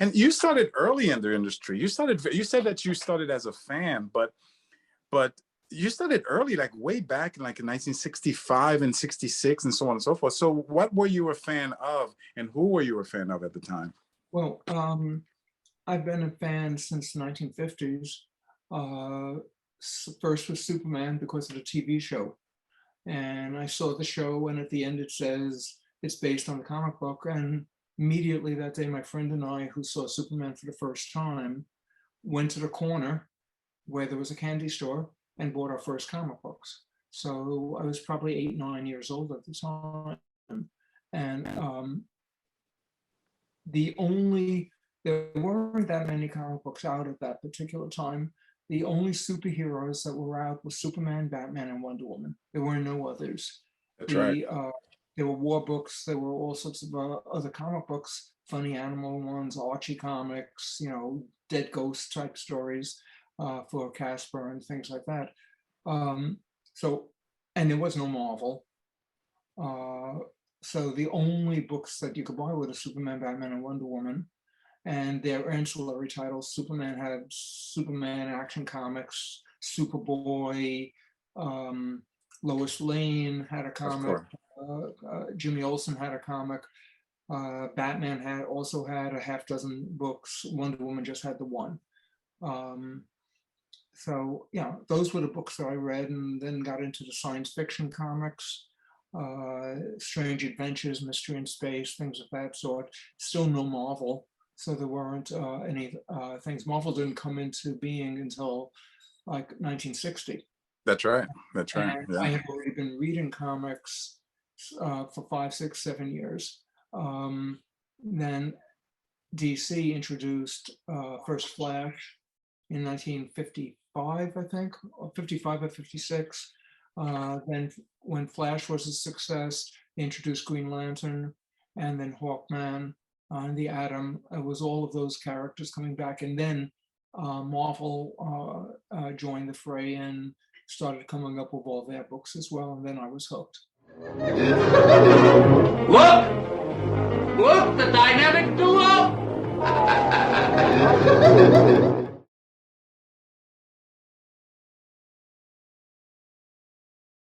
And you started early in the industry. You said that you started as a fan, but you started early, like way back in 1965 and 66 and so on and so forth. So what were you a fan of, and who were you a fan of at the time? Well, I've been a fan since the 1950s. First was Superman because of the TV show. And I saw the show, and at the end it says it's based on the comic book. And immediately that day, my friend and I, who saw Superman for the first time, went to the corner where there was a candy store and bought our first comic books. So I was probably 8, 9 years old at the time. And there weren't that many comic books out at that particular time. The only superheroes that were out were Superman, Batman, and Wonder Woman. There were no others. That's right. There were war books. There were all sorts of other comic books, funny animal ones, Archie comics, dead ghost type stories for Casper and things like that. And there was no Marvel. So the only books that you could buy were the Superman, Batman, and Wonder Woman. And their ancillary titles. Superman had Superman Action Comics, Superboy, Lois Lane had a comic, Jimmy Olsen had a comic, Batman also had a half dozen books, Wonder Woman just had the one. So yeah, those were the books that I read, and then got into the science fiction comics, Strange Adventures, Mystery in Space, things of that sort. Still no Marvel. So there weren't any things. Marvel didn't come into being until like 1960. That's right. That's right. And I had already been reading comics for 5, 6, 7 years. Then DC introduced first Flash in 1955, I think, or 55 or 56. Then when Flash was a success, they introduced Green Lantern, and then Hawkman. And the Atom, it was all of those characters coming back. And then Marvel joined the fray and started coming up with all their books as well. And then I was hooked. Look, the dynamic duo!